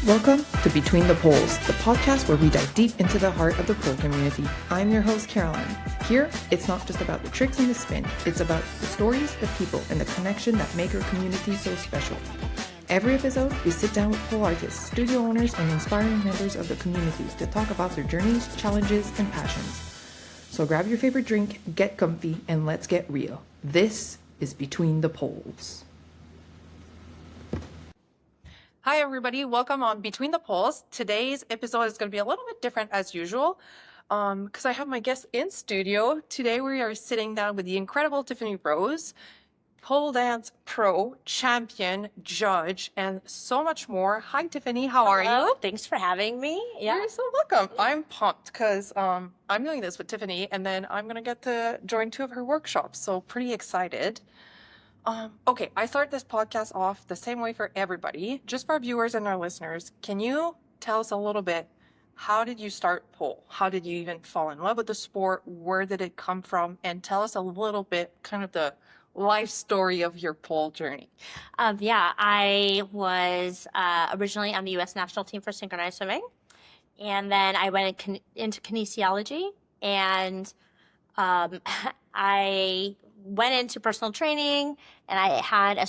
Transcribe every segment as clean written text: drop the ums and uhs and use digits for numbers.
Welcome to Between the Poles, the podcast where we dive deep into the heart of the pole community. I'm your host, Caroline. Here, it's not just about the tricks and the spin, it's about the stories, the people, and the connection that make our community so special. Every episode, we sit down with pole artists, studio owners, and inspiring members of the community to talk about their journeys, challenges, and passions. So grab your favorite drink, get comfy, and let's get real. This is Between the Poles. Hi, everybody. Welcome on Between the Poles. Today's episode is going to be a little bit different as usual because I have my guest in studio. Today, we are sitting down with the incredible Tiffany Rose, pole dance pro, champion, judge, and so much more. Hi, Tiffany. How are you? Thanks for having me. Yeah. You're so welcome. I'm pumped because I'm doing this with Tiffany, and then I'm going to get to join 2 of her workshops. So pretty excited. Okay, I start this podcast off the same way for everybody. Just for our viewers and our listeners, can you tell us a little bit, how did you start pole? How did you even fall in love with the sport? Where did it come from? And tell us a little bit, kind of the life story of your pole journey. I was originally on the U.S. national team for synchronized swimming. And then I went into kinesiology, and I went into personal training, and I had a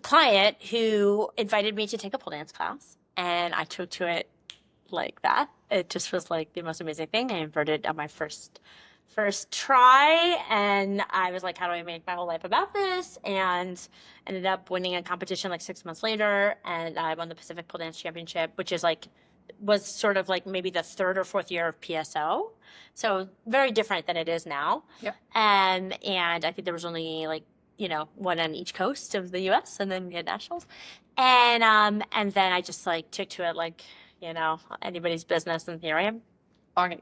client who invited me to take a pole dance class, and I took to it like that. It just was like the most amazing thing. I inverted on my first try, and I was like, how do I make my whole life about this? And ended up winning a competition like 6 months later, and I won the Pacific Pole Dance Championship, which was sort of like maybe the 3rd or 4th year of PSO. So very different than it is now. Yep. And I think there was only one on each coast of the US, and then we had nationals. And then I just took to it like, anybody's business, and here I am. Okay.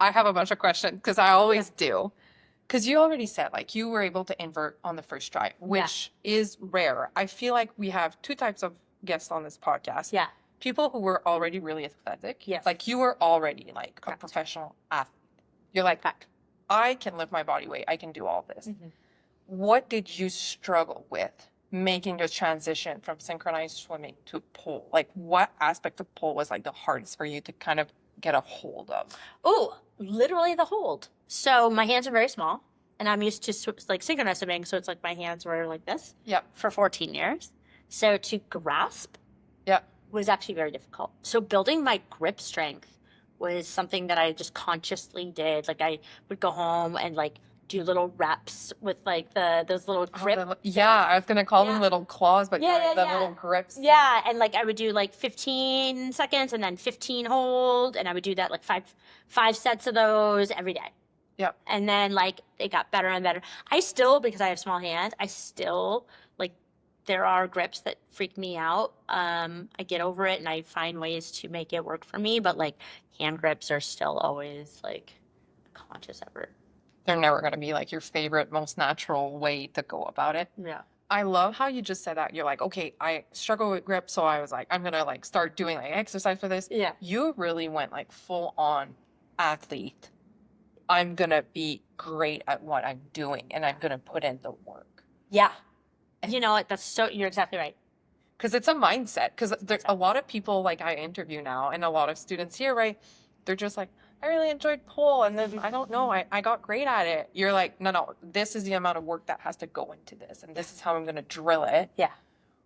I have a bunch of questions because I always do. Because you already said you were able to invert on the first try, which is rare. I feel like we have 2 types of guests on this podcast. Yeah. People who were already really athletic. Yes. You were already a professional athlete. You're like, Fact. I can lift my body weight. I can do all this. Mm-hmm. What did you struggle with making the transition from synchronized swimming to pole? What aspect of pole was the hardest for you to kind of get a hold of? Oh, literally the hold. So my hands are very small, and I'm used to synchronized swimming. So it's my hands were like this. Yep. For 14 years. So to grasp. Yep. Was actually very difficult. So building my grip strength was something that I just consciously did. I would go home and do little reps with those little grip. I was gonna call them little claws, but little grips. Yeah, and I would do 15 seconds and then 15 hold, and I would do that five sets of those every day. Yep. And then it got better and better. I still, because I have small hands, there are grips that freak me out. I get over it, and I find ways to make it work for me. But hand grips are still always a conscious effort. They're never going to be your favorite, most natural way to go about it. Yeah. I love how you just said that. You're okay, I struggle with grip, so I was I'm going to start doing exercise for this. Yeah. You really went full on athlete. I'm going to be great at what I'm doing, and I'm going to put in the work. Yeah. You know what? You're exactly right. Because it's a mindset. Because there's a lot of people I interview now, and a lot of students here, right? They're just I really enjoyed pole, and then I don't know, I got great at it. You're no, this is the amount of work that has to go into this, and this is how I'm going to drill it. Yeah.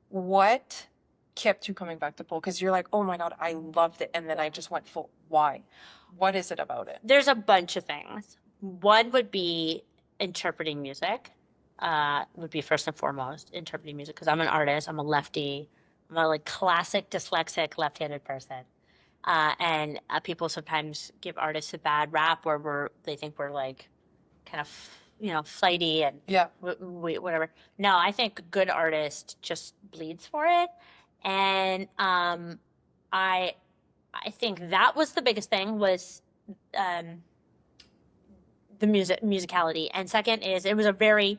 What kept you coming back to pole? Because you're oh my God, I loved it, and then I just went full. Why? What is it about it? There's a bunch of things. One would be interpreting music. Would be first and foremost interpreting music, because I'm an artist. I'm a lefty. I'm a classic dyslexic left-handed person, and people sometimes give artists a bad rap where they think we're kind of flighty and whatever. No, I think a good artist just bleeds for it, and I think that was the biggest thing was the musicality, and second is it was a very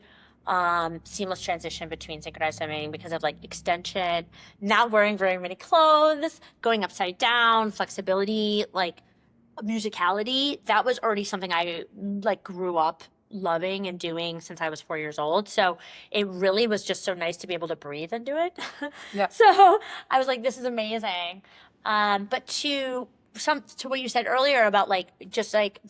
seamless transition between synchronized swimming because of extension, not wearing very many clothes, going upside down, flexibility, musicality. That was already something I grew up loving and doing since I was 4 years old. So it really was just so nice to be able to breathe and do it. Yeah. So I was like, this is amazing. But to what you said earlier about like just like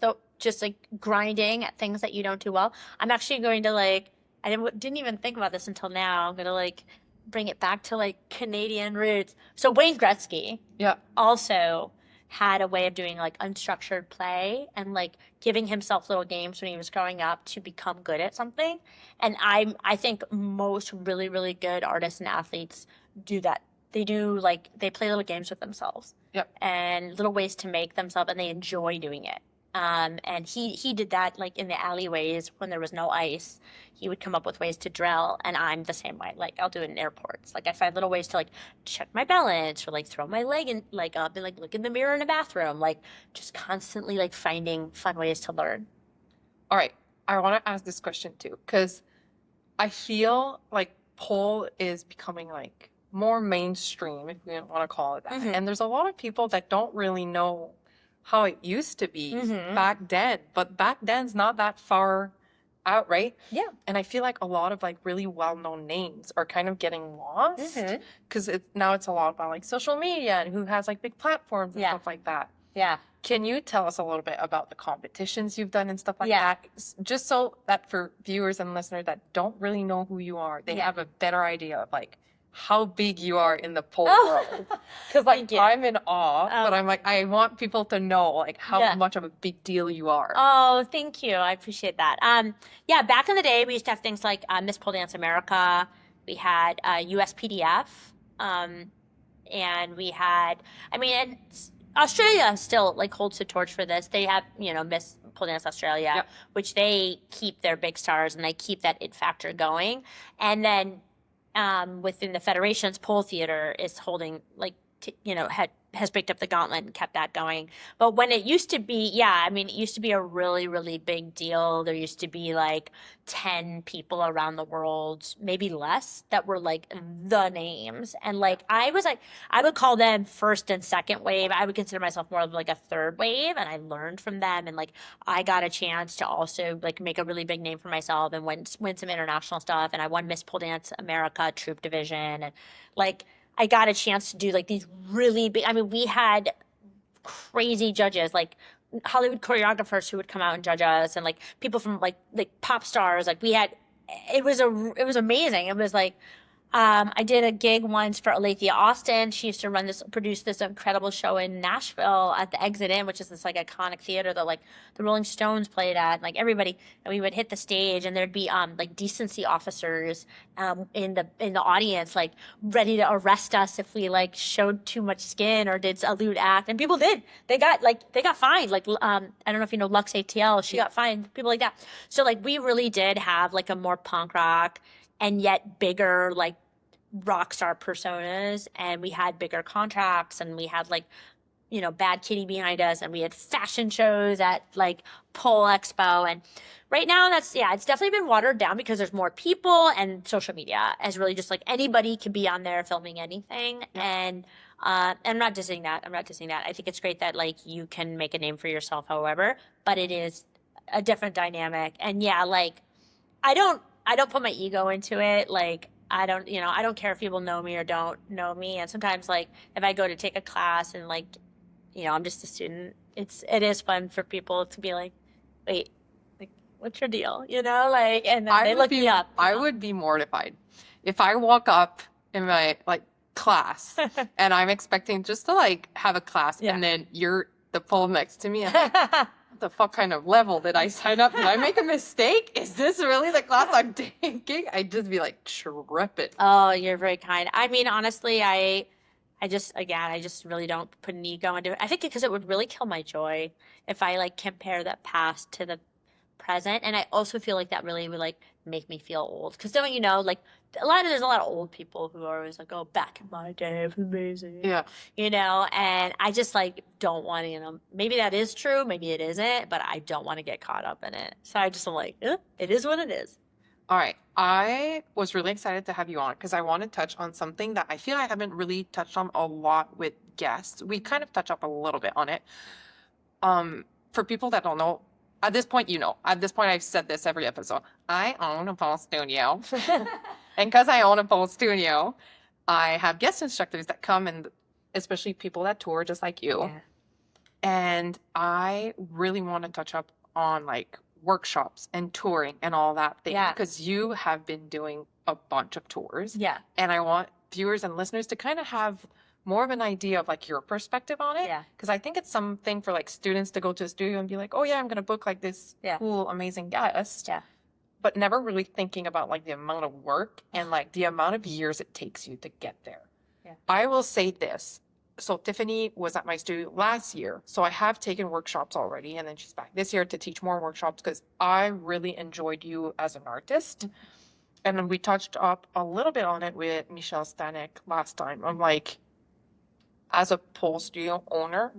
grinding at things that you don't do well, I'm actually going to like I didn't even think about this until now. I'm gonna like bring it back to like Canadian roots. So Wayne Gretzky Yeah. also had a way of doing like unstructured play and like giving himself little games when he was growing up to become good at something. And I think most really, really good artists and athletes do that. They do like they play little games with themselves. Yep. And little ways to make themselves, and they enjoy doing it. And he did that like in the alleyways when there was no ice. He would come up with ways to drill, and I'm the same way. Like I'll do it in airports. Like I find little ways to like check my balance or like throw my leg in like up and like look in the mirror in a bathroom. Like just constantly like finding fun ways to learn. All right. I want to ask this question too, because I feel like pole is becoming like more mainstream, if we want to call it that. Mhm. And there's a lot of people that don't really know how it used to be back then, but back then's not that far out, right? Yeah. And I feel like a lot of like really well-known names are kind of getting lost because now it's a lot about like social media and who has like big platforms and Yeah. stuff like that. Yeah. Can you tell us a little bit about the competitions you've done and stuff like Yeah. that? Just so that for viewers and listeners that don't really know who you are, they Yeah. have a better idea of like how big you are in the pole Oh. world. Because like Thank you. I'm in awe, Oh. but I'm like, I want people to know like how Yeah. much of a big deal you are. Oh, thank you. I appreciate that. Yeah, back in the day, we used to have things like Miss Pole Dance America. We had USPDF, and we had. I mean, and Australia still like holds the torch for this. They have, Miss Pole Dance Australia, Yep. which they keep their big stars and they keep that it factor going. And then within the federations, pole theater is holding like has picked up the gauntlet and kept that going. But when it used to be, it used to be a really, really big deal. There used to be like 10 people around the world, maybe less, that were like the names. And like I would call them first and second wave. I would consider myself more of like a third wave, and I learned from them. And like I got a chance to also like make a really big name for myself and win some international stuff. And I won Miss Pole Dance America Troop Division, and like I got a chance to do like these really big. I mean, we had crazy judges, like Hollywood choreographers who would come out and judge us, and like people from like pop stars. Like we had, it was amazing. It was like, I did a gig once for Alethea Austin. She used to produce this incredible show in Nashville at the Exit Inn, which is this like iconic theater that like the Rolling Stones played at, and like everybody. And we would hit the stage, and there'd be like decency officers in the audience, like ready to arrest us if we like showed too much skin or did a lewd act. And people did. They got fined. Like I don't know if you know Lux ATL. She got fined. People like that. So like we really did have like a more punk rock and yet bigger like rock star personas, and we had bigger contracts, and we had like Bad Kitty behind us, and we had fashion shows at like Pole Expo. And right now it's definitely been watered down because there's more people, and social media is really just like anybody can be on there filming anything. And I'm not dissing that. I think it's great that like you can make a name for yourself however, but it is a different dynamic. And like I don't put my ego into it. Like I don't care if people know me or don't know me. And sometimes like if I go to take a class and like, I'm just a student, it is fun for people to be like, wait, like what's your deal? Like, and then they look me up. I would be mortified if I walk up in my like class and I'm expecting just to like have a class and then you're the pole next to me. The fuck kind of level did I sign up? Did I make a mistake? Is this really the class I'm taking? I'd just be like tripping. Oh, you're very kind. I mean, honestly, I just really don't put an ego into it. I think because it would really kill my joy if I like compare the past to the present. And I also feel like that really would like make me feel old. Because don't you know, like there's a lot of old people who are always like, oh, back in my day, it was amazing. Yeah. And I just like don't want to, maybe that is true, maybe it isn't, but I don't want to get caught up in it. So I just am like, it is what it is. All right. I was really excited to have you on because I want to touch on something that I feel I haven't really touched on a lot with guests. We kind of touch up a little bit on it. For people that don't know, at this point, I've said this every episode. I own a pole studio. And because I own a pole studio, I have guest instructors that come, and especially people that tour just like you. Yeah. And I really want to touch up on like workshops and touring and all that thing. Yeah. Because you have been doing a bunch of tours. Yeah. And I want viewers and listeners to kind of have more of an idea of like your perspective on it. Yeah. Because I think it's something for like students to go to a studio and be like, oh yeah, I'm going to book like this cool, amazing guest. Yeah. But never really thinking about like the amount of work and like the amount of years it takes you to get there. Yeah. I will say this. So Tiffany was at my studio last year. So I have taken workshops already. And then she's back this year to teach more workshops because I really enjoyed you as an artist. And then we touched up a little bit on it with Michelle Stanek last time. I'm like, as a pole studio owner,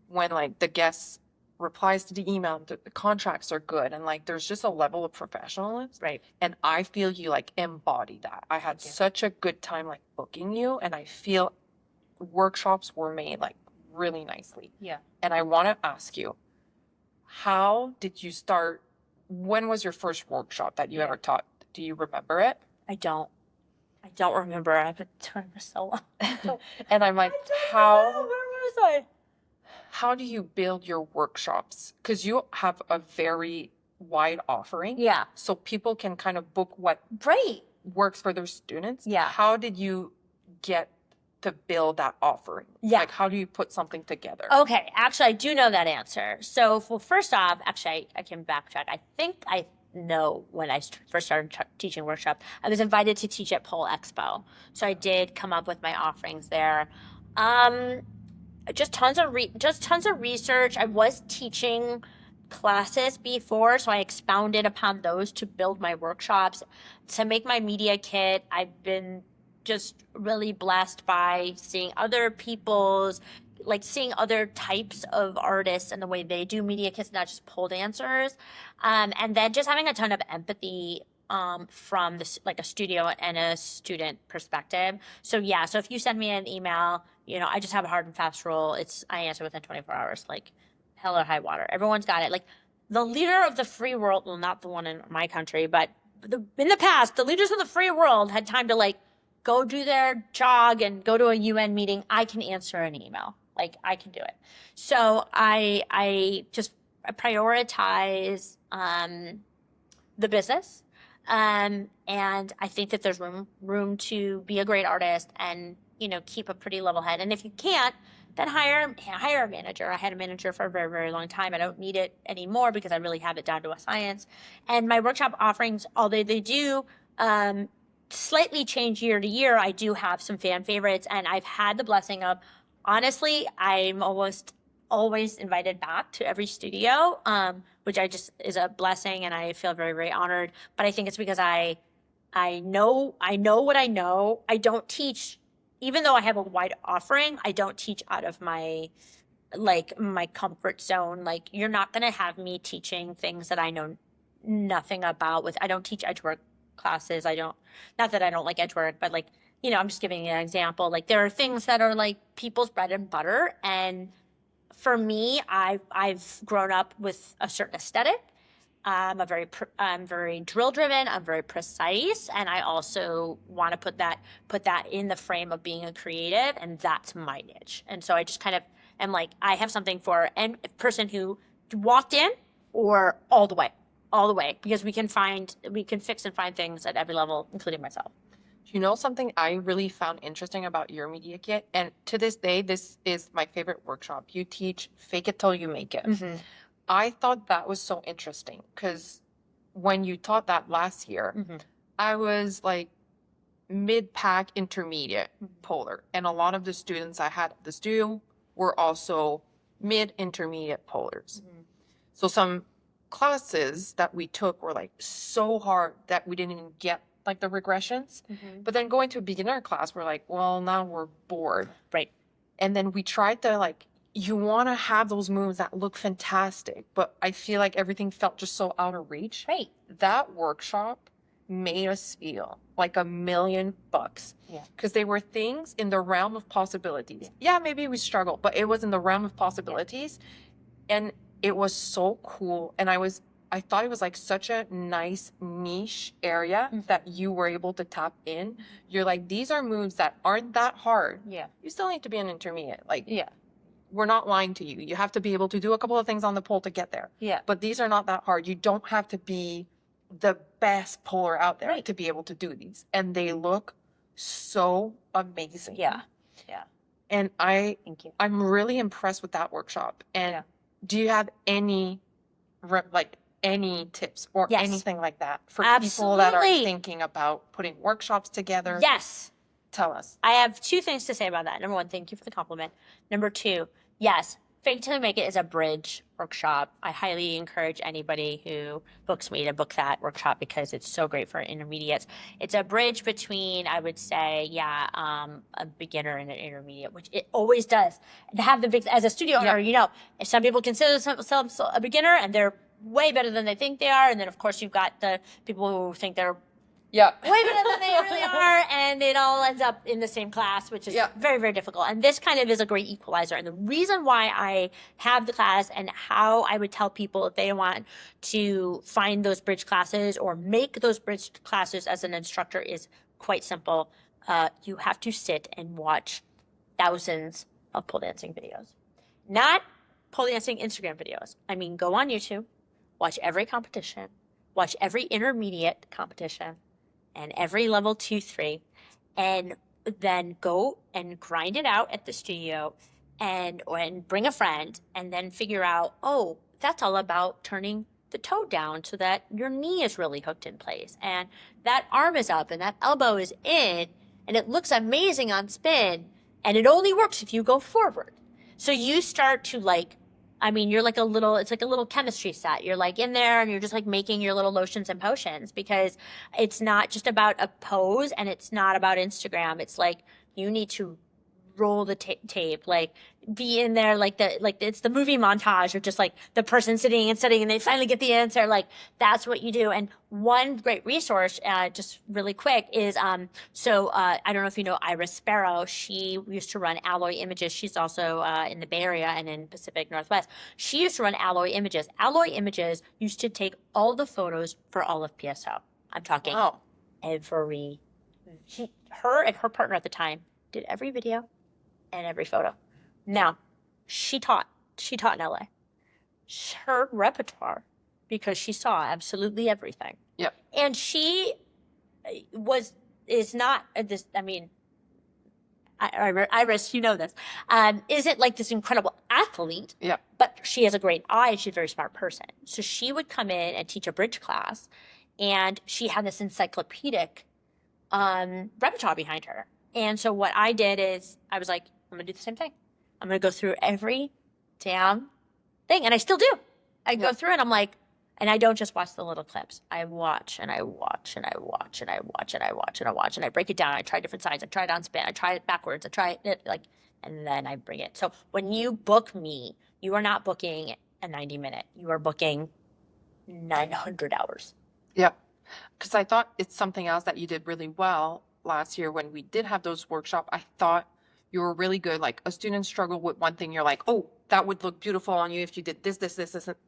when like the guest replies to the email, the contracts are good, and like there's just a level of professionalism. Right. And I feel you like embody that. I had such a good time like booking you, and I feel workshops were made like really nicely. Yeah. And I want to ask you, how did you start? When was your first workshop that you ever taught? Do you remember it? I don't remember. I've been doing this so long. And I'm like, Where was I? how do you build your workshops? Because you have a very wide offering. Yeah. So people can kind of book what works for their students. Yeah. How did you get to build that offering? Yeah. Like, how do you put something together? Okay. Actually, I do know that answer. So, well, first off, actually, I can backtrack. I think I know when I first started teaching workshop, I was invited to teach at Pole Expo. So I did come up with my offerings there. Just tons of research. I was teaching classes before, so I expounded upon those to build my workshops. To make my media kit, I've been just really blessed by seeing other people's, like seeing other types of artists and the way they do media kits, not just pole dancers. And then just having a ton of empathy from this, like a studio and a student perspective. So yeah, so if you send me an email, I just have a hard and fast rule. I answer within 24 hours, like hell or high water. Everyone's got it. Like the leader of the free world, well, not the one in my country, but in the past, the leaders of the free world had time to like go do their jog and go to a UN meeting. I can answer an email. Like I can do it. So I just prioritize the business. And I think that there's room to be a great artist and, keep a pretty level head. And if you can't, then hire a manager. I had a manager for a very, very long time. I don't need it anymore because I really have it down to a science. And my workshop offerings, although they do slightly change year to year, I do have some fan favorites. And I've had the blessing of, honestly, I'm almost always invited back to every studio, which is a blessing, and I feel very, very honored. But I think it's because I know what I know. I don't teach, even though I have a wide offering, I don't teach out of my comfort zone. Like you're not gonna have me teaching things that I know nothing about. I don't teach edgework classes. Not that I don't like edgework, but like, I'm just giving you an example. Like there are things that are like people's bread and butter, and for me, I've grown up with a certain aesthetic. I'm very drill driven. I'm very precise, and I also want to put that in the frame of being a creative, and that's my niche. And so I just kind of am like, I have something for a person who walked in or all the way, because we can fix and find things at every level, including myself. Something I really found interesting about your media kit, and to this day, this is my favorite workshop. You teach fake it till you make it. Mm-hmm. I thought that was so interesting because when you taught that last year, mm-hmm. I was like mid-pack intermediate polar. And a lot of the students I had at the studio were also mid-intermediate polars. Mm-hmm. So some classes that we took were like so hard that we didn't even get like the regressions. Mm-hmm. But then going to a beginner class, we're like, well, now we're bored. Right. And then we tried to like, you want to have those moves that look fantastic, but I feel like everything felt just so out of reach. Right. That workshop made us feel like $1 million. Yeah. Because they were things in the realm of possibilities. Yeah, maybe we struggled, but it was in the realm of possibilities. And it was so cool. And I thought it was like such a nice niche area that you were able to tap in. You're like, these are moves that aren't that hard. Yeah. You still need to be an intermediate. Like, Yeah. we're not lying to you. You have to be able to do a couple of things on the pole to get there. Yeah. But these are not that hard. You don't have to be the best poler out there Right. to be able to do these. And they look so amazing. Yeah. Yeah. And Thank you. I'm really impressed with that workshop. And do you have any any tips or Yes. anything like that for people that are Absolutely. thinking about putting workshops together? Yes. Tell us. I have two things to say about that. Number one, thank you for the compliment. Number two, yes, Fake Till You Make It is a bridge workshop. I highly encourage anybody who books me to book that workshop because it's so great for intermediates. It's a bridge between, I would say, a beginner and an intermediate, which it always does. To have the big, as a studio owner, you know, if some people consider themselves a beginner and they're way better than they think they are, and then of course you've got the people who think they're way better than they really are, and it all ends up in the same class, which is very, very difficult. And this kind of is a great equalizer. And the reason why I have the class and how I would tell people if they want to find those bridge classes or make those bridge classes as an instructor is quite simple. You have to sit and watch thousands of pole dancing videos. Not pole dancing Instagram videos. I mean, go on YouTube, watch every competition, watch every intermediate competition, and every level 2, 3, and then go and grind it out at the studio and bring a friend and then figure out, oh, that's all about turning the toe down so that your knee is really hooked in place and that arm is up and that elbow is in and it looks amazing on spin and it only works if you go forward. So you start to you're like it's like a little chemistry set. You're like in there and you're just like making your little lotions and potions because it's not just about a pose and it's not about Instagram. It's like you need to roll the tape, like be in there, like it's the movie montage of just like the person sitting and studying and they finally get the answer. Like that's what you do. And one great resource, just really quick, is I don't know if you know Iris Sparrow. She used to run Alloy Images. She's also in the Bay Area and in Pacific Northwest. She used to run Alloy Images. Alloy Images used to take all the photos for all of PSO. I'm talking her and her partner at the time did every video and every photo. Now, she taught in LA. Her repertoire, because she saw absolutely everything. Yep. And she is not this, I mean, Iris, you know this, isn't like this incredible athlete, but she has a great eye and she's a very smart person. So she would come in and teach a bridge class and she had this encyclopedic repertoire behind her. And so what I did is I was like, I'm going to do the same thing. I'm going to go through every damn thing. And I still do. I go through and I'm like, and I don't just watch the little clips. I watch and I watch and I watch and I watch and I watch and I watch and I break it down. I try different sides. I try it on spin. I try it backwards. I try it and then I bring it. So when you book me, you are not booking a 90-minute. You are booking 900 hours. Yeah. Because I thought it's something else that you did really well last year when we did have those workshops. I thought you were really good. Like a student struggled with one thing, you're like, oh, that would look beautiful on you if you did this.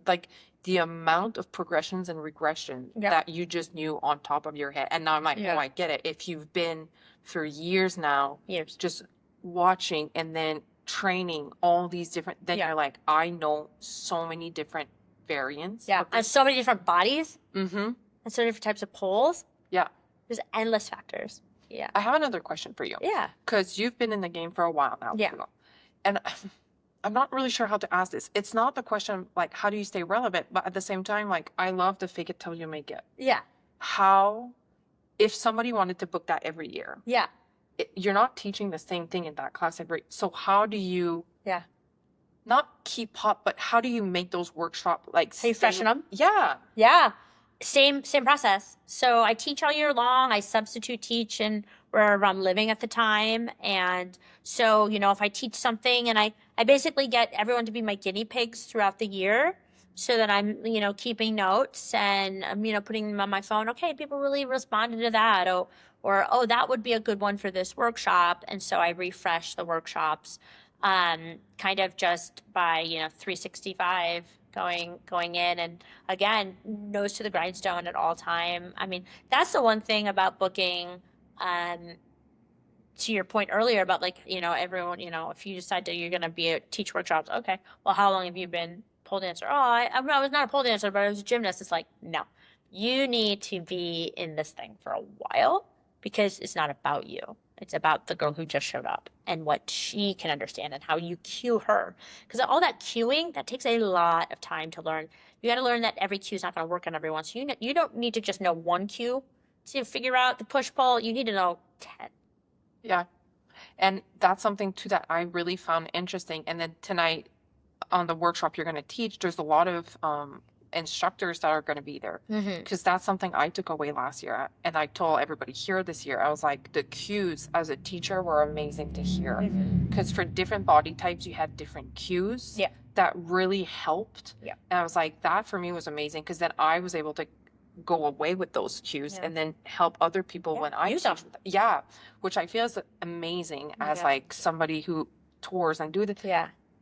Like the amount of progressions and regression that you just knew on top of your head. And now I'm like, oh, I get it. If you've been for years now, just watching and then training all these different, then you're like, I know so many different variants. Yeah, and so many different bodies. Mm-hmm. And so many different types of poles. Yeah. There's endless factors. Yeah. I have another question for you. Yeah. Because you've been in the game for a while now. Yeah. And I'm not really sure how to ask this. It's not the question like, how do you stay relevant? But at the same time, like, I love the fake it till you make it. Yeah. How, if somebody wanted to book that every year. Yeah. You're not teaching the same thing in that class every. So how do you. Yeah. Not keep up, but how do you make those workshops like. How you freshen them? Yeah. Yeah. Same process. So I teach all year long. I substitute teach in wherever I'm living at the time. And so, if I teach something and I basically get everyone to be my guinea pigs throughout the year so that I'm, keeping notes and I'm, putting them on my phone. Okay, people really responded to that. Or, oh, that would be a good one for this workshop. And so I refresh the workshops kind of just by, 365 going in, and again, nose to the grindstone at all time. I mean, that's the one thing about booking. To your point earlier about like, everyone, if you decide that you're going to teach workshops, okay, well, how long have you been pole dancer? Oh, I was not a pole dancer, but I was a gymnast. It's like, no, you need to be in this thing for a while, because it's not about you. It's about the girl who just showed up and what she can understand and how you cue her. Because all that cueing, that takes a lot of time to learn. You got to learn that every cue is not going to work on everyone. So you don't need to just know one cue to figure out the push pull. You need to know 10. Yeah. And that's something too that I really found interesting. And then tonight on the workshop you're going to teach, there's a lot of instructors that are going to be there, because that's something I took away last year. And I told everybody here this year, I was like, the cues as a teacher were amazing to hear, because for different body types, you have different cues that really helped. Yeah. And I was like, that for me was amazing, because then I was able to go away with those cues and then help other people when I use them. Yeah, which I feel is amazing as like somebody who tours and do the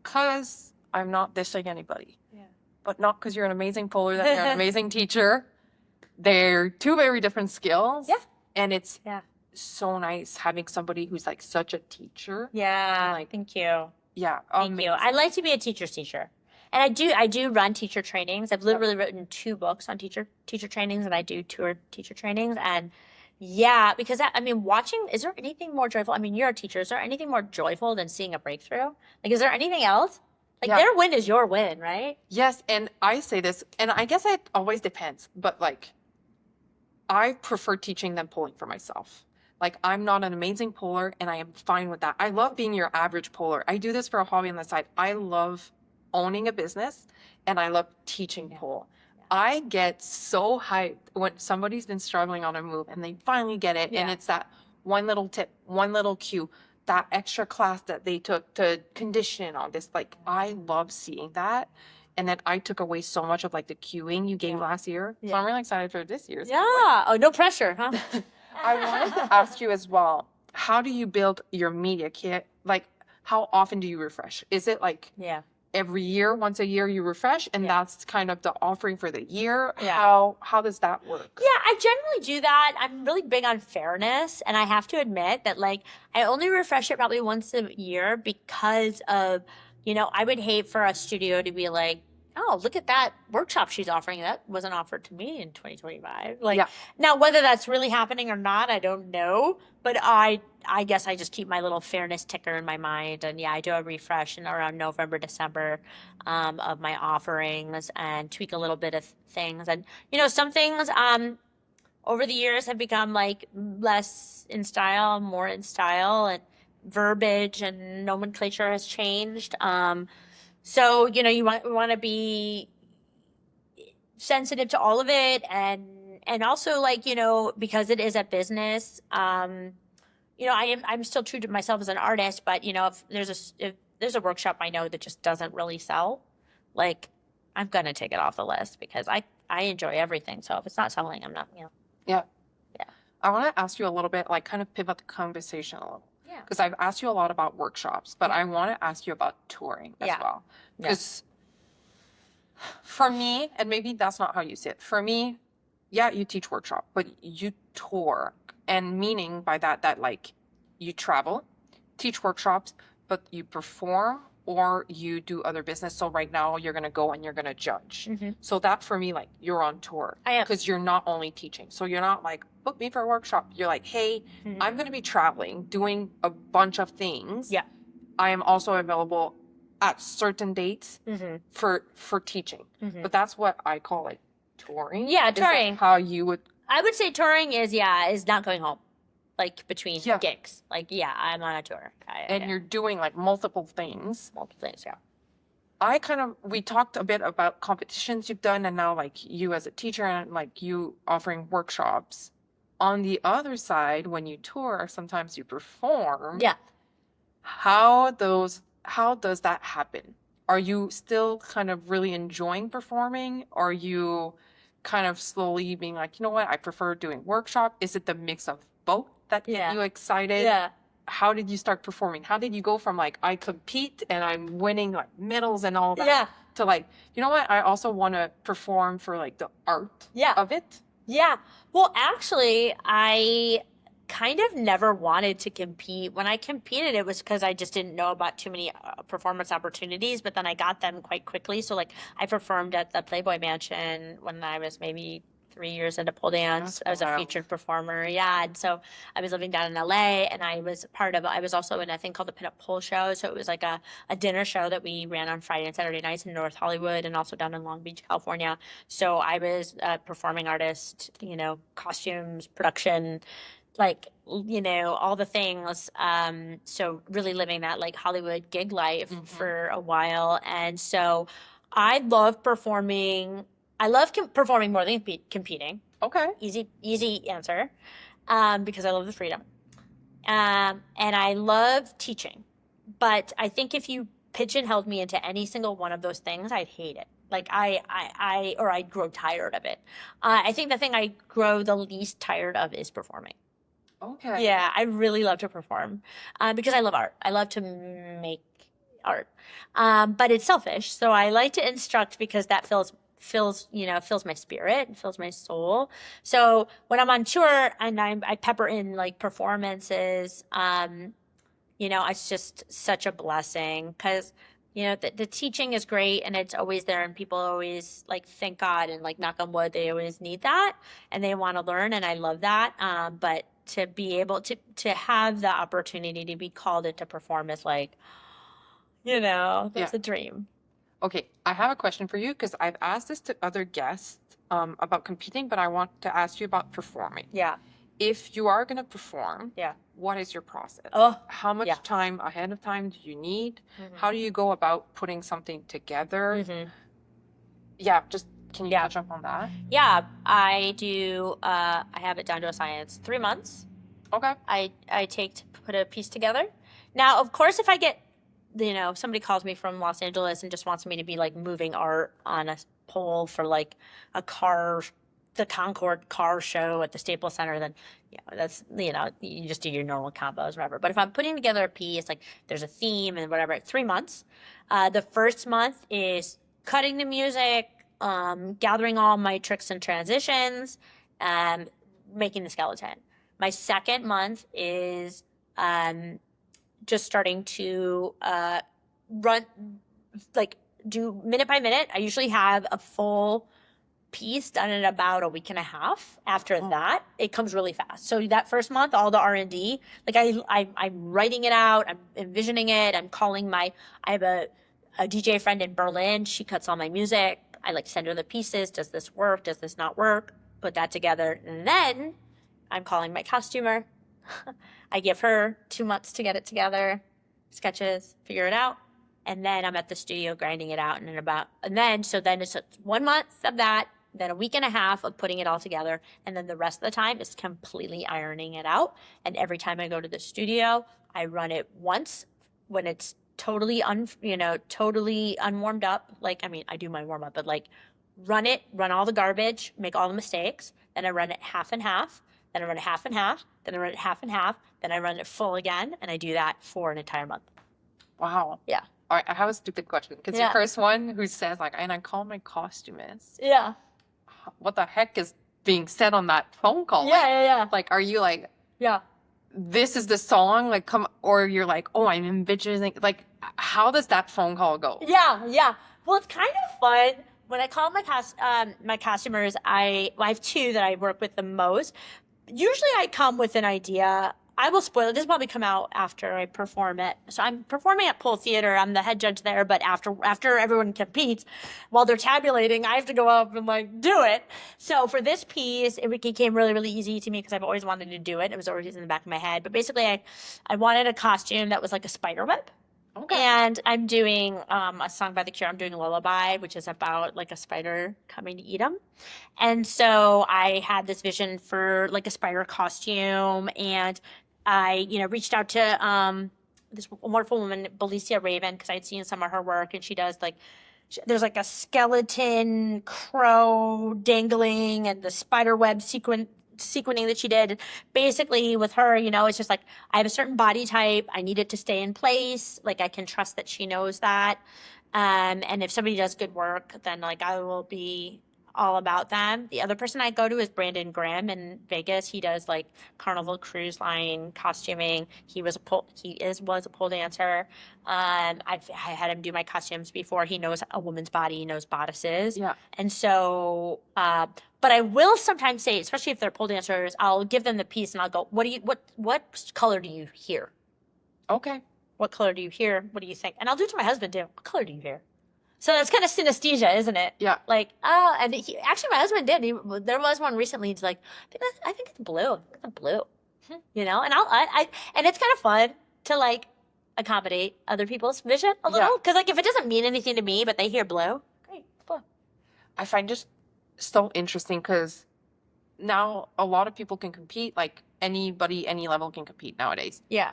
because I'm not dissing anybody, but not because you're an amazing polar, that you're an amazing teacher. They're two very different skills, and it's so nice having somebody who's like such a teacher. Like, thank you. Thank you. I like to be a teacher's teacher. And I do run teacher trainings. I've literally written 2 books on teacher trainings, and I do tour teacher trainings. And because watching, is there anything more joyful? I mean, you're a teacher. Is there anything more joyful than seeing a breakthrough? Like, is there anything else? Like, their win is your win, right? Yes. And I say this, and I guess it always depends, but like, I prefer teaching than pulling for myself. Like, I'm not an amazing puller, and I am fine with that. I love being your average puller. I do this for a hobby on the side. I love owning a business, and I love teaching pole. I get so hyped when somebody's been struggling on a move and they finally get it, and it's that one little tip, one little cue, that extra class that they took to condition on this. Like, I love seeing that. And then I took away so much of like the cueing you gave last year. So I'm really excited for this year's. Oh, no pressure, huh? I wanted to ask you as well, how do you build your media kit? Like, how often do you refresh? Is it like every year, once a year you refresh, and that's kind of the offering for the year? How does that work? I generally do that. I'm really big on fairness, and I have to admit that like I only refresh it probably once a year, because of, I would hate for a studio to be like, oh, look at that workshop she's offering. That wasn't offered to me in 2025. Like, now whether that's really happening or not, I don't know. But I guess I just keep my little fairness ticker in my mind. And I do a refresh in around November, December of my offerings, and tweak a little bit of things. And, some things over the years have become like less in style, more in style, and verbiage and nomenclature has changed. So, you want to be sensitive to all of it, and also like, because it is a business, I'm still true to myself as an artist, but if there's a workshop I know that just doesn't really sell, like, I'm going to take it off the list, because I enjoy everything. So if it's not selling, I'm not, Yeah. I want to ask you a little bit, like, kind of pivot the conversation a little. Because I've asked you a lot about workshops, but I want to ask you about touring as well. Because for me, and maybe that's not how you see it, for me, you teach workshop, but you tour. And meaning by that like you travel, teach workshops, but you perform or you do other business. So right now you're going to go and you're going to judge. So that for me, like, you're on tour. I am. Because you're not only teaching. So you're not like, book me for a workshop. You're like, hey, I'm going to be traveling, doing a bunch of things. I am also available at certain dates for teaching. But that's what I call it, touring. Touring. Is how you would... I would say touring is not going home, like, between gigs. Like, I'm on a tour. And you're doing like multiple things. I we talked a bit about competitions you've done, and now like you as a teacher and like you offering workshops. On the other side, when you tour, sometimes you perform. How does that happen? Are you still kind of really enjoying performing? Or are you kind of slowly being like, you know what, I prefer doing workshop? Is it the mix of both that get you excited? How did you start performing? How did you go from like, I compete and I'm winning like medals and all that, to like, you know what? I also want to perform for like the art of it. Yeah. Well, actually, I kind of never wanted to compete. When I competed, it was because I just didn't know about too many performance opportunities, but then I got them quite quickly. So, like, I performed at the Playboy Mansion when I was maybe 3 years into pole dance. I was a featured performer. Yeah. And so I was living down in LA, and I was I was also in a thing called the Pinup Pole Show. So it was like a dinner show that we ran on Friday and Saturday nights in North Hollywood and also down in Long Beach, California. So I was a performing artist, costumes, production, like, all the things. So really living that like Hollywood gig life for a while. And so I love performing. I love performing more than competing. Okay. Easy answer. Because I love the freedom. And I love teaching. But I think if you pigeonholed me into any single one of those things, I'd hate it. Like or I'd grow tired of it. I think the thing I grow the least tired of is performing. Okay. Yeah, I really love to perform because I love art. I love to make art, but it's selfish. So I like to instruct because that fills my spirit, fills my soul. So when I'm on tour and I pepper in like performances, it's just such a blessing because the teaching is great and it's always there and people always like thank God and like knock on wood, they always need that and they want to learn and I love that. But to be able to have the opportunity to be called into perform is like, that's a dream. Okay, I have a question for you because I've asked this to other guests about competing, but I want to ask you about performing. Yeah. If you are going to perform, what is your process? Oh, how much time ahead of time do you need? How do you go about putting something together? Yeah, just can you touch up on that? Yeah, I do. I have it down to a science. 3 months. Okay. I take to put a piece together. Now, of course, if I get, somebody calls me from Los Angeles and just wants me to be like moving art on a pole for like the Concord car show at the Staples Center, then that's you just do your normal combos, whatever. But if I'm putting together a piece, like there's a theme and whatever, 3 months. The first month is cutting the music, gathering all my tricks and transitions, making the skeleton. My second month is just starting to do minute by minute. I usually have a full piece done in about a week and a half. After that, it comes really fast. So that first month, all the R&D, like I'm writing it out, I'm envisioning it, I'm calling I have a DJ friend in Berlin. She cuts all my music. I like send her the pieces. Does this work? Does this not work? Put that together. And then I'm calling my costumer. I give her 2 months to get it together, sketches, figure it out. And then I'm at the studio grinding it out. So then it's 1 month of that, then a week and a half of putting it all together. And then the rest of the time is completely ironing it out. And every time I go to the studio, I run it once when it's totally unwarmed up. I do my warm up, but like run all the garbage, make all the mistakes. Then I run it half and half. Then I run it half and half. Then I run it half and half. Then I run it full again. And I do that for an entire month. Wow. Yeah. All right, I have a stupid question. Because you're the first one who says, like, and I call my costumist. Yeah. What the heck is being said on that phone call? Yeah. Like, are you like, yeah, this is the song? Like, or you're like, oh, I'm envisioning. Like, how does that phone call go? Yeah. Well, it's kind of fun. When I call my customers, I have two that I work with the most. Usually I come with an idea. I will spoil it. This will probably come out after I perform it. So I'm performing at Pole Theater. I'm the head judge there, but after everyone competes, while they're tabulating, I have to go up and like do it. So for this piece, it became really, really easy to me because I've always wanted to do it. It was always in the back of my head. But basically, I wanted a costume that was like a spider web. Okay. And I'm doing a song by The Cure. I'm doing Lullaby, which is about like a spider coming to eat them. And so I had this vision for like a spider costume, and I, reached out to this wonderful woman, Belicia Raven, because I'd seen some of her work, and she does like, there's like a skeleton crow dangling, and the spider web sequencing that she did. Basically with her, it's just like, I have a certain body type. I need it to stay in place. Like I can trust that she knows that. And if somebody does good work, then like I will be all about them. The other person I go to is Brandon Graham in Vegas. He does like Carnival Cruise Line costuming. Was a pole dancer. I had him do my costumes before. He knows a woman's body. He knows bodices. Yeah. And so, but I will sometimes say, especially if they're pole dancers, I'll give them the piece and I'll go, what color do you hear? Okay. What color do you hear? What do you think? And I'll do it to my husband too. What color do you hear? So that's kind of synesthesia, isn't it? Yeah. Like, and actually my husband did. There was one recently. He's like, I think it's blue. It's blue. You know, and and it's kind of fun to like accommodate other people's vision a little. Because like if it doesn't mean anything to me, but they hear blue, great, it's blue. I find just so interesting because now a lot of people can compete. Like anybody, any level can compete nowadays. Yeah.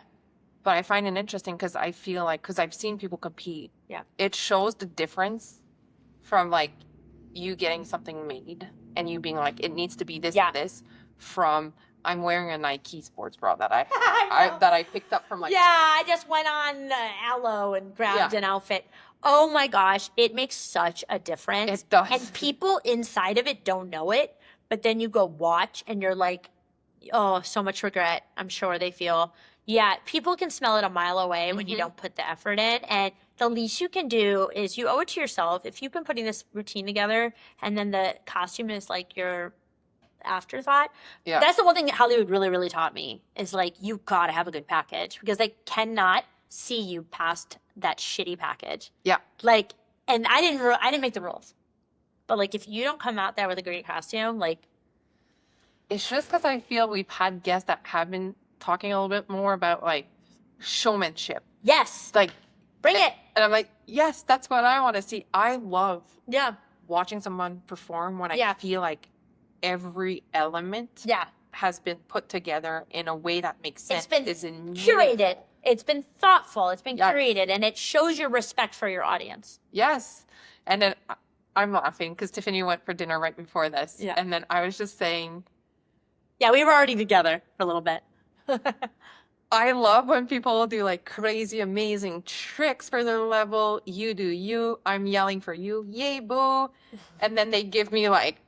But I find it interesting because I feel like, because I've seen people compete. Yeah. It shows the difference from like you getting something made and you being like, it needs to be this and this, from I'm wearing a Nike sports bra that I picked up from like. Yeah, I just went on Alo and grabbed an outfit. Oh my gosh, it makes such a difference. It does. And people inside of it don't know it, but then you go watch and you're like, oh, so much regret. I'm sure they feel. Yeah, people can smell it a mile away when you don't put the effort in. And the least you can do is you owe it to yourself. If you've been putting this routine together and then the costume is like your afterthought, that's the one thing that Hollywood really, really taught me is like, you've got to have a good package because they cannot see you past that shitty package. Yeah. Like, and I didn't make the rules. But like, if you don't come out there with a great costume, like. It's just because I feel we've had guests that have been talking a little bit more about like showmanship. Yes. Like, bring it. And I'm like, yes, that's what I want to see. I love Yeah. watching someone perform when I feel like every element has been put together in a way that makes sense. It's been curated. It's been thoughtful. It's been curated. And it shows your respect for your audience. Yes. And then I'm laughing because Tiffany went for dinner right before this. Yeah. And then I was just saying. Yeah, we were already together for a little bit. I love when people do like crazy, amazing tricks for their level. You do you. I'm yelling for you. Yay, boo. And then they give me like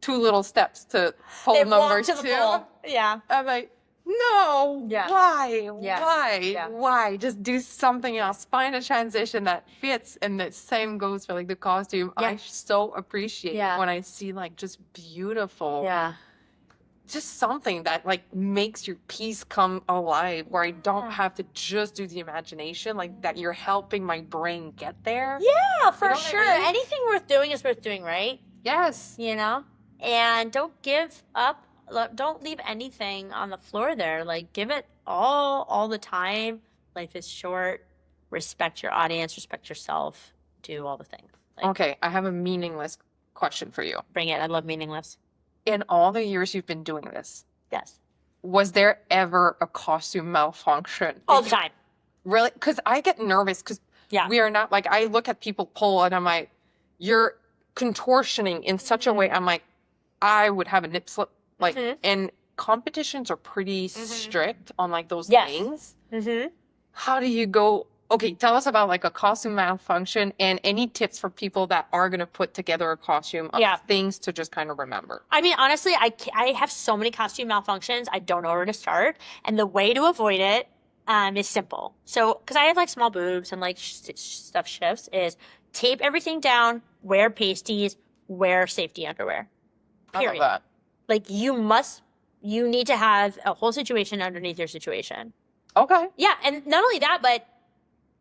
2 little steps to pole number 2. Yeah. I'm like, no. Yeah. Why? Yeah. Why? Yeah. Why? Just do something else. Find a transition that fits. And the same goes for like the costume. Yeah. I so appreciate when I see like just beautiful. Yeah. Just something that like makes your piece come alive, where I don't have to just do the imagination, like that you're helping my brain get there. Yeah, for You know sure. what I mean? Anything worth doing is worth doing, right? Yes. You know? And don't give up. Don't leave anything on the floor there. Like, give it all the time. Life is short. Respect your audience. Respect yourself. Do all the things. Like, Okay, I have a meaningless question for you. bring it. I love meaningless. In all the years you've been doing this, Yes. was there ever a costume malfunction? All the time. Really? Because I get nervous because we are not like, I look at people pull and I'm like, you're contortioning in such a way. I'm like, I would have a nip slip. Like, and competitions are pretty strict on like those things. How do you go? Okay, tell us about like a costume malfunction and any tips for people that are going to put together a costume of things to just kind of remember. I mean, honestly, I have so many costume malfunctions. I don't know where to start. And the way to avoid it is simple. So, because I have like small boobs and like stuff shifts, is tape everything down, wear pasties, wear safety underwear. Period. I love that. Like you need to have a whole situation underneath your situation. Okay. Yeah. And not only that, but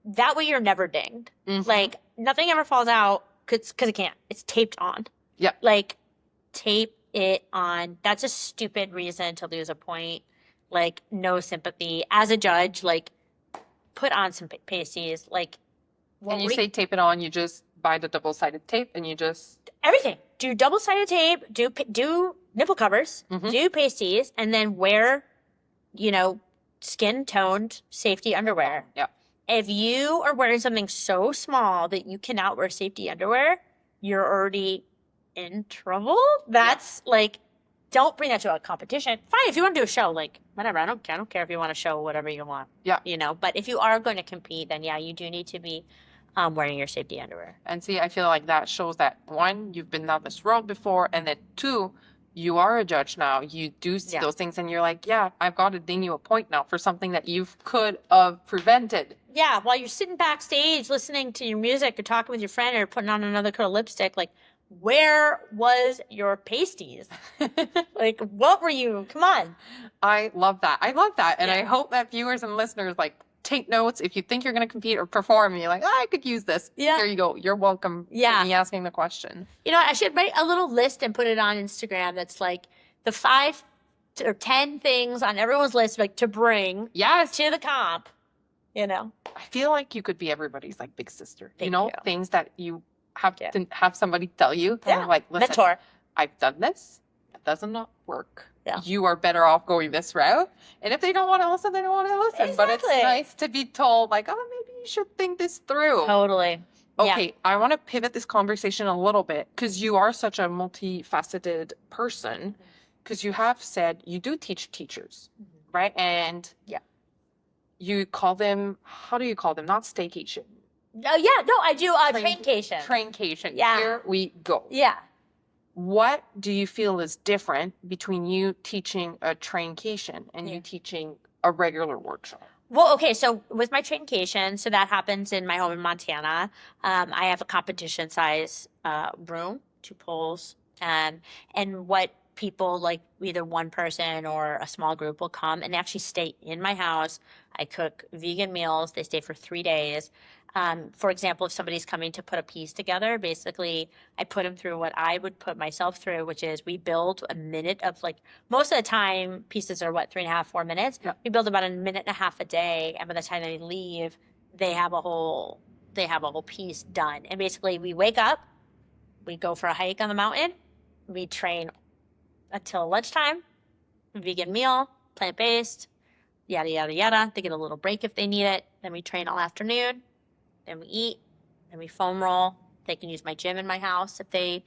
that way you're never dinged. Like nothing ever falls out because it can't. It's taped on. Yeah. Like tape it on. That's a stupid reason to lose a point. Like no sympathy. As a judge, like put on some pasties. Like when you say tape it on, you just buy the double-sided tape and you just everything. Do double-sided tape. Do nipple covers. Do pasties, and then wear, skin-toned safety underwear. Yeah. If you are wearing something so small that you cannot wear safety underwear, you're already in trouble. That's like, don't bring that to a competition. Fine, if you want to do a show, like whatever. I don't care if you want to show whatever you want. Yeah. But if you are going to compete, then yeah, you do need to be wearing your safety underwear. And see, I feel like that shows that, one, you've been down this road before, and then two, you are a judge now. You do see those things and you're like, yeah, I've got to ding you a point now for something that you could have prevented. Yeah, while you're sitting backstage listening to your music or talking with your friend or putting on another coat of lipstick, like, where was your pasties? Like, what were you? Come on. I love that. And I hope that viewers and listeners, like, take notes. If you think you're going to compete or perform and you're like, I could use this. Yeah. Here you go. You're welcome for me asking the question. You know, I should write a little list and put it on Instagram that's like the 5 or 10 things on everyone's list, like, to bring to the comp, you know. I feel like you could be everybody's, like, big sister. Thank you. Things that you have to have somebody tell you. Yeah. Like, listen, mentor. I've done this. It does not work. Yeah. You are better off going this route. And if they don't want to listen, they don't want to listen. Exactly. But it's nice to be told, like, oh, maybe you should think this through. Totally. Okay, I want to pivot this conversation a little bit because you are such a multifaceted person, because you have said you do teach teachers, right? And you call them, how do you call them? Not staycation. Oh, yeah. No, I do train-cation. Train-cation. Yeah. Here we go. Yeah. What do you feel is different between you teaching a train-cation and you teaching a regular workshop? Well, okay, so with my train-cation, so that happens in my home in Montana. I have a competition size room, 2 poles, and what people, like either one person or a small group, will come and actually stay in my house. I cook vegan meals. They stay for 3 days. For example, if somebody's coming to put a piece together, basically I put them through what I would put myself through, which is we build a minute of, like, most of the time pieces are 3.5, 4 minutes. Yeah. We build about a minute and a half a day. And by the time they leave, they have a whole piece done. And basically we wake up, we go for a hike on the mountain, we train until lunchtime, vegan meal, plant-based, yada, yada, yada. They get a little break if they need it. Then we train all afternoon. Then we eat, then we foam roll. They can use my gym in my house if they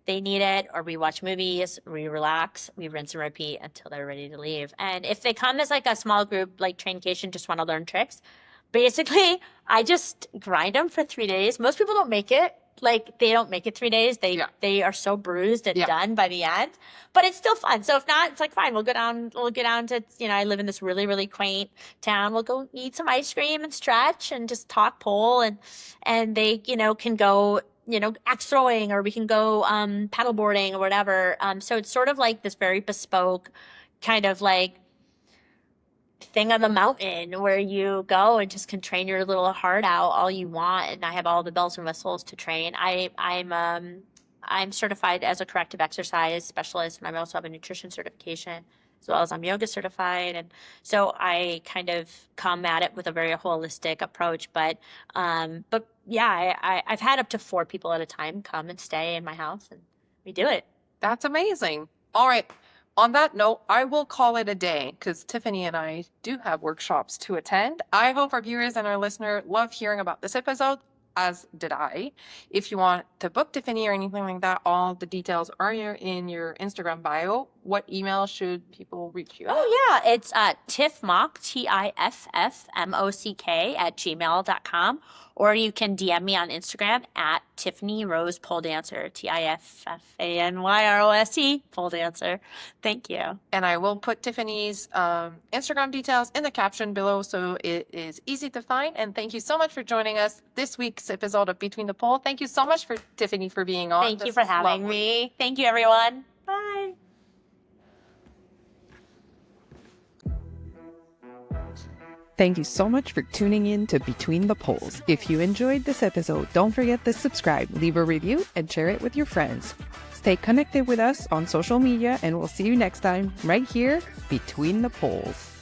need it, or we watch movies, we relax, we rinse and repeat until they're ready to leave. And if they come as like a small group, like train-cation, just want to learn tricks, basically I just grind them for 3 days. Most people don't make it. Like, they don't make it 3 days. They are so bruised and done by the end. But it's still fun. So if not, it's like, fine, we'll go down to, you know, I live in this really, really quaint town. We'll go eat some ice cream and stretch and just talk pole, and they, you know, can go, you know, axe throwing, or we can go paddle boarding or whatever. So it's sort of like this very bespoke kind of like thing on the mountain where you go and just can train your little heart out all you want. And I have all the bells and whistles to train. I'm certified as a corrective exercise specialist, and I also have a nutrition certification, as well as I'm yoga certified. And so I kind of come at it with a very holistic approach. But yeah, I've had up to 4 people at a time come and stay in my house, and we do it. That's amazing. All right. On that note, I will call it a day because Tiffany and I do have workshops to attend. I hope our viewers and our listener love hearing about this episode, as did I. If you want to book Tiffany or anything like that, all the details are in your Instagram bio. What email should people reach you at? Oh, yeah. It's tiffmock, TIFFMOCK @gmail.com. Or you can DM me on Instagram at Tiffany Rose Pole Dancer, TIFFANYROSE Pole Dancer. Thank you. And I will put Tiffany's Instagram details in the caption below so it is easy to find. And thank you so much for joining us this week's episode of Between the Pole. Thank you so much for Tiffany for being on. Thank you for having me. Thank you, everyone. Bye. Thank you so much for tuning in to Between the Poles. If you enjoyed this episode, don't forget to subscribe, leave a review, and share it with your friends. Stay connected with us on social media, and we'll see you next time right here, Between the Poles.